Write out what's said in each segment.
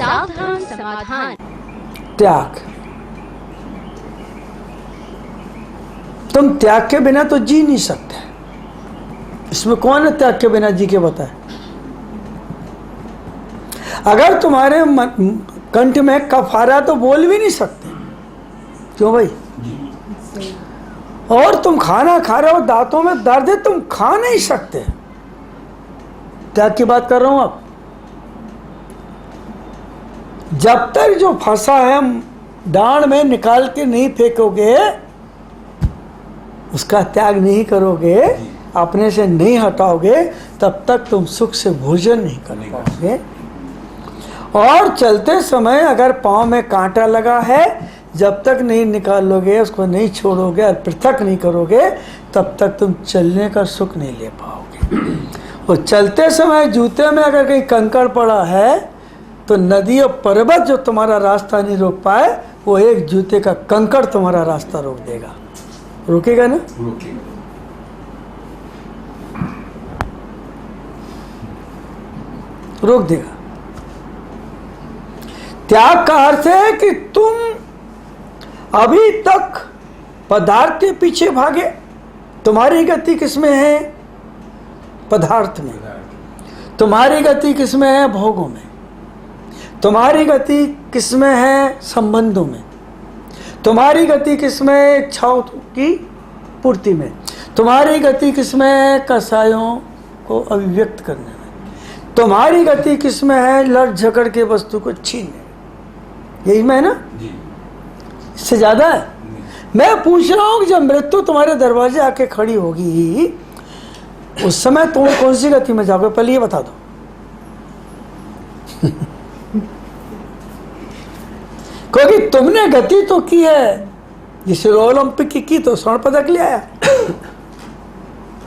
सावधान समाधान। त्याग। तुम त्याग के बिना तो जी नहीं सकते। इसमें कौन है त्याग के बिना जी के बताए? अगर तुम्हारे कंठ में कफ आ रहा तो बोल भी नहीं सकते। क्यों भाई? और तुम खाना खा रहे हो, दांतों में दर्द है, तुम खा नहीं सकते। त्याग की बात कर रहा हूं अब। जब तक जो फंसा है डांड में निकाल के नहीं फेंकोगे, उसका त्याग नहीं करोगे, अपने से नहीं हटाओगे, तब तक तुम सुख से भोजन नहीं कर पाओगे। और चलते समय अगर पांव में कांटा लगा है, जब तक नहीं निकालोगे, उसको नहीं छोड़ोगे और पृथक नहीं करोगे, तब तक तुम चलने का सुख नहीं ले पाओगे। और चलते समय जूते में अगर कहीं कंकड़ पड़ा है, तो नदी और पर्वत जो तुम्हारा रास्ता नहीं रोक पाए, वो एक जूते का कंकड़ तुम्हारा रास्ता रोक देगा। रोकेगा ना? रोकेगा। रोक देगा। त्याग का अर्थ है कि तुम अभी तक पदार्थ के पीछे भागे। तुम्हारी गति किसमें है? पदार्थ में। तुम्हारी गति किसमें है? भोगों में। तुम्हारी गति किसमें है? संबंधों में। तुम्हारी गति किसमें है? इच्छाओं की पूर्ति में। तुम्हारी गति किसमें है? कसायों को अभिव्यक्त करने में। तुम्हारी गति किसमें है? लड़ झगड़ के वस्तु को छीनने। यही में है ना? इससे ज्यादा है? मैं पूछ रहा हूं कि जब मृत्यु तुम्हारे दरवाजे आके खड़ी होगी, उस समय तुम कौन सी गति में जाओगे? पहले ये बता दो। क्योंकि तुमने गति तो की है, जिसे ओलंपिक की तो स्वर्ण पदक ले आया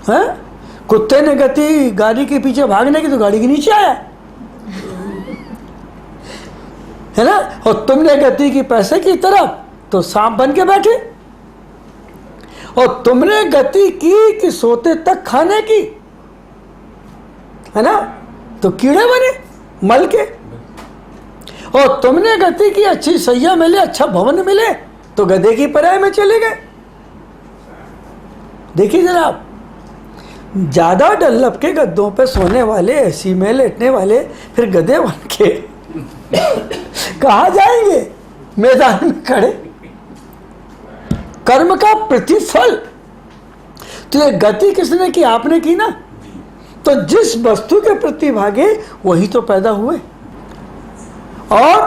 है। कुत्ते ने गति गाड़ी के पीछे भागने की तो गाड़ी के नीचे आया, है ना? और तुमने गति की पैसे की तरफ तो सांप बन के बैठे। और तुमने गति की कि सोते तक खाने की, है ना? तो कीड़े बने मल के। और तुमने गति की अच्छी सैया मिले, अच्छा भवन मिले, तो गधे की पराय में चले गए। देखिए जनाब, ज्यादा डल्लप के गद्दों पे सोने वाले, एसी में लेटने वाले, फिर गधे बन के कहाँ जाएंगे? मैदान में खड़े। कर्म का प्रतिफल तो ये गति किसने की? आपने की ना। तो जिस वस्तु के प्रति भागे वही तो पैदा हुए। और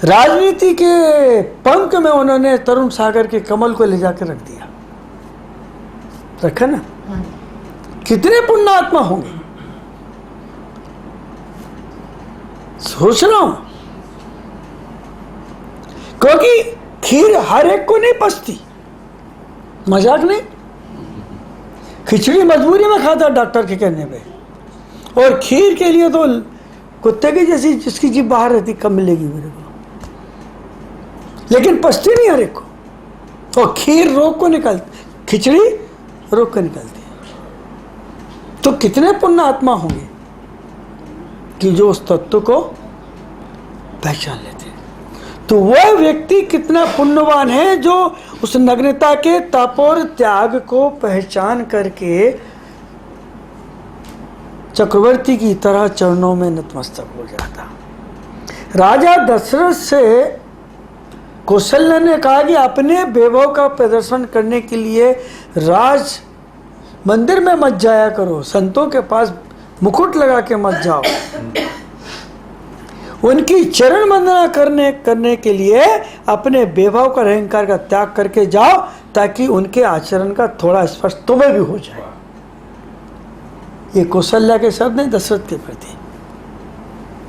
राजनीति के पंख में उन्होंने तरुण सागर के कमल को ले जाकर रख दिया। रखा ना? कितने पुण्यात्मा होंगे? सोच रहा हूं। क्योंकि खीर हर एक को नहीं पचती, मजाक नहीं। खिचड़ी मजबूरी में खाता डॉक्टर के कहने पे, और खीर के लिए तो कुत्ते की जैसी जिसकी जीभ बाहर रहती, कब मिलेगी मेरे को। लेकिन पचती नहीं हर एक को। और खीर रोग को निकालती, खिचड़ी रोग को निकालती है। तो कितने पुण्य आत्मा होंगे कि जो उस तत्व को पहचान लेते हैं। तो वह व्यक्ति कितना पुण्यवान है जो उस नग्नता के तप और त्याग को पहचान करके चक्रवर्ती की तरह चरणों में नतमस्तक हो जाता। राजा दशरथ से कौशल्य ने कहा कि अपने वैभव का प्रदर्शन करने के लिए राज मंदिर में मत जाया करो, संतों के पास मुकुट लगा के मत जाओ, उनकी चरण वंदना करने के लिए अपने वैभव का अहंकार का त्याग करके जाओ, ताकि उनके आचरण का थोड़ा स्पर्श तुम्हें भी हो जाए। ये कौशल्या के शब्द नहीं, दशरथ के प्रति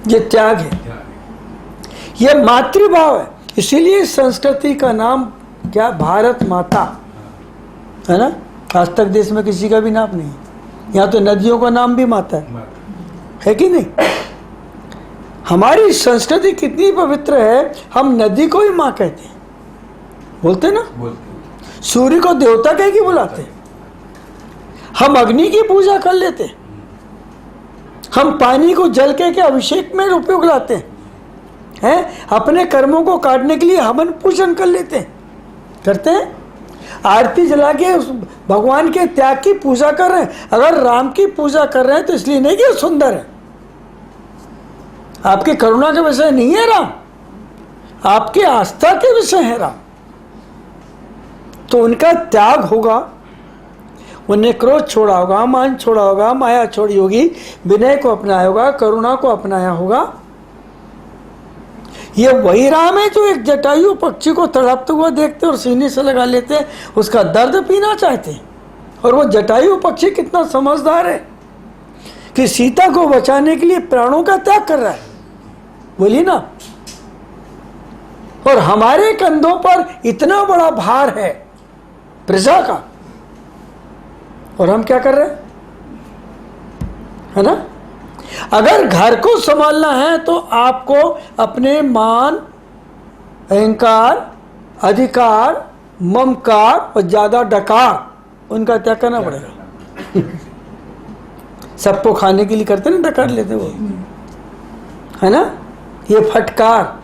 ये त्याग है, ये मातृभाव है। इसीलिए संस्कृति का नाम क्या? भारत माता, है ना? आज तक देश में किसी का भी नाम नहीं। यहाँ तो नदियों का नाम भी माता है कि नहीं? हमारी संस्कृति कितनी पवित्र है, हम नदी को ही माँ कहते हैं, बोलते ना? सूर्य को देवता कह के बुलाते हैं, हम अग्नि की पूजा कर लेते हैं, हम पानी को जल के अभिषेक में उपयोग लाते हैं, हैं, अपने कर्मों को काटने के लिए हवन पूजन कर लेते हैं, करते हैं, आरती जला के उस भगवान के त्याग की पूजा कर रहे हैं। अगर राम की पूजा कर रहे हैं तो इसलिए नहीं कि वो सुंदर है, आपके करुणा के विषय नहीं है राम, आपकी आस्था के विषय है राम। तो उनका त्याग होगा, उन्हें क्रोध छोड़ा होगा, मान छोड़ा होगा, माया छोड़ी होगी, विनय को अपनाया होगा, करुणा को अपनाया होगा। ये वही राम है जो एक जटायु पक्षी को तड़पते हुए देखते और सीने से लगा लेते, उसका दर्द पीना चाहते हैं। और वो जटायु पक्षी कितना समझदार है कि सीता को बचाने के लिए प्राणों का त्याग कर रहा है, बोलिए ना। और हमारे कंधों पर इतना बड़ा भार है प्रजा का, और हम क्या कर रहे हैं, है ना। अगर घर को संभालना है तो आपको अपने मान, अहंकार, अधिकार, ममकार और ज्यादा डकार उनका त्याग करना पड़ेगा। सबको खाने के लिए करते ना, डकार लेते वो, है ना। ये फटकार,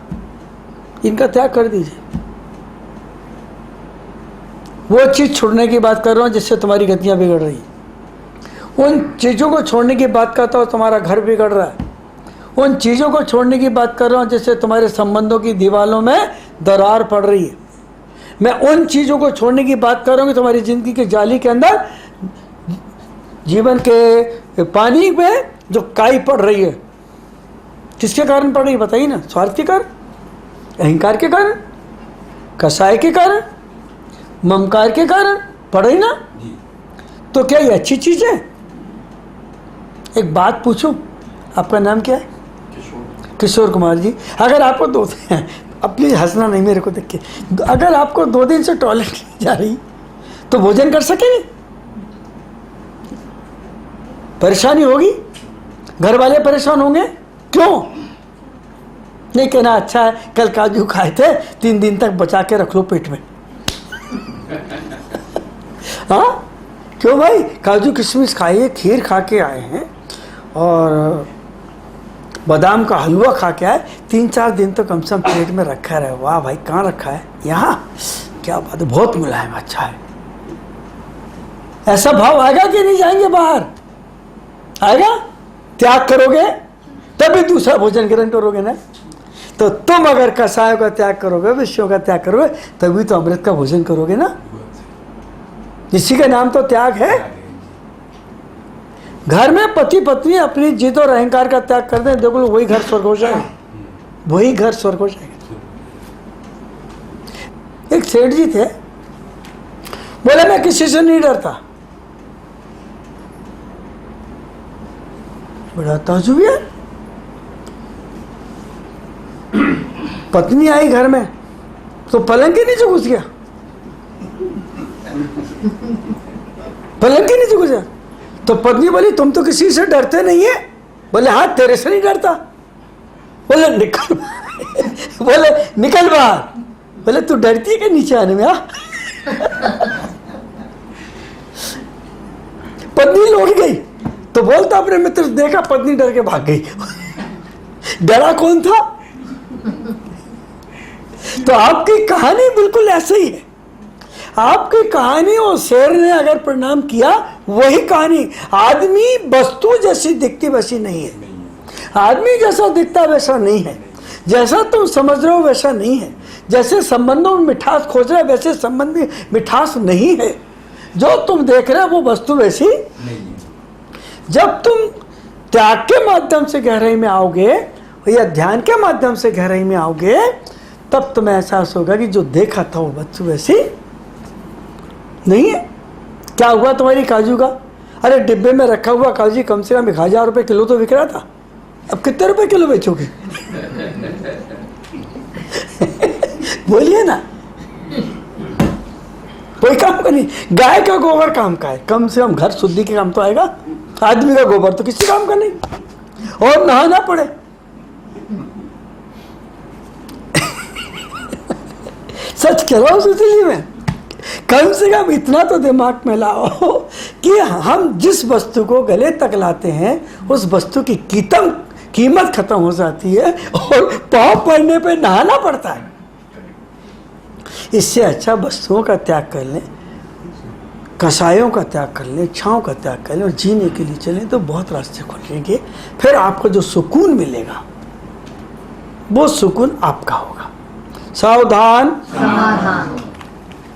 इनका त्याग कर दीजिए। वो चीज छोड़ने की बात कर रहा हूं जिससे तुम्हारी गतियां बिगड़ रही, उन चीज़ों को छोड़ने की बात करता हूँ तुम्हारा घर बिगड़ रहा है। उन चीज़ों को छोड़ने की बात कर रहा हूँ जिससे तुम्हारे संबंधों की दीवारों में दरार पड़ रही है। मैं उन चीज़ों को छोड़ने की बात कर रहा हूँ कि तुम्हारी ज़िंदगी के जाली के अंदर, जीवन के पानी में जो काई पड़ रही है, किसके कारण पड़ रही है बताइए ना। स्वार्थ के कारण, अहंकार के कारण, कसाय के कारण, ममकार के कारण पड़ रही ना। तो क्या ये अच्छी चीज़ है? एक बात पूछूं, आपका नाम क्या है? किशोर कुमार जी। अगर आपको अब प्लीज हंसना नहीं मेरे को देख के, अगर आपको 2 दिन से टॉयलेट नहीं जा रही तो भोजन कर सकेंगे? परेशानी होगी, घर वाले परेशान होंगे, क्यों? नहीं कहना अच्छा है कल काजू खाए थे 3 दिन तक बचा के रख लो पेट में। हाँ क्यों भाई, काजू किशमिश खाइए, खीर खा के आए हैं और बादाम का हलवा खा के आए, 3-4 दिन तो कम से कम पेट में रखा रहे। वाह भाई, कहाँ रखा है? यहाँ, क्या बात है, बहुत मुलायम, अच्छा है। ऐसा भाव आएगा कि नहीं? जाएंगे बाहर, आएगा? त्याग करोगे तभी दूसरा भोजन ग्रहण करोगे ना। तो तुम अगर कसायों का त्याग करोगे, विषयों का त्याग करोगे, तभी तो अमृत का भोजन करोगे ना। इसी का नाम तो त्याग है। घर में पति पत्नी अपनी जिद और अहंकार का त्याग कर दें, देखो वही घर स्वर्ग हो जाएगा, वही घर स्वर्ग हो जाएगा। एक सेठ जी थे, बोले मैं किसी से नहीं डरता। बड़ा ताजुब है। पत्नी आई घर में तो पलंग के नीचे घुस गया, पलंग के नीचे घुस गया। तो पत्नी बोली तुम तो किसी से डरते नहीं है। बोले हाँ, तेरे से नहीं डरता। बोले निकल बोले निकल बाहर। बोले तू डरती है क्या नीचे आने में? पत्नी लौट गई तो बोलता अपने मित्र, देखा पत्नी डर के भाग गई। डरा कौन था? तो आपकी कहानी बिल्कुल ऐसे ही है। आपकी कहानी और शेर ने अगर प्रणाम किया, वही कहानी। आदमी वस्तु जैसी दिखती वैसी नहीं है, आदमी जैसा दिखता वैसा नहीं है, जैसा तुम समझ रहे हो वैसा नहीं है, जैसे संबंधों में मिठास खोज रहे हो वैसे संबंध में मिठास नहीं है, जो तुम देख रहे हो वो वस्तु वैसी नहीं है। जब तुम त्याग के माध्यम से गहराई में आओगे या ध्यान के माध्यम से गहराई में आओगे, तब तुम्हें एहसास होगा कि जो देखा था वो वस्तु वैसी नहीं है। क्या हुआ तुम्हारी काजू का? अरे डिब्बे में रखा हुआ काजू कम से कम 1000 रुपये किलो तो बिक रहा था, अब कितने रुपए किलो बेचोगे? बोलिए ना। कोई काम का नहीं। गाय का गोबर काम का है, कम से कम घर शुद्धि के काम तो आएगा। आदमी का गोबर तो किसी काम का नहीं, और नहाना पड़े। सच कह रहा हूं, इसलिए मैं कम से कम इतना तो दिमाग में लाओ कि हम जिस वस्तु को गले तक लाते हैं उस वस्तु की कीमत खत्म हो जाती है और पाप पड़ने पे नहाना पड़ता है। इससे अच्छा वस्तुओं का त्याग कर लें, कसायों का त्याग कर लें, इच्छाओं का त्याग कर लें और जीने के लिए चलें तो बहुत रास्ते खुलेंगे। फिर आपको जो सुकून मिलेगा वो सुकून आपका होगा। सावधान, समाधान।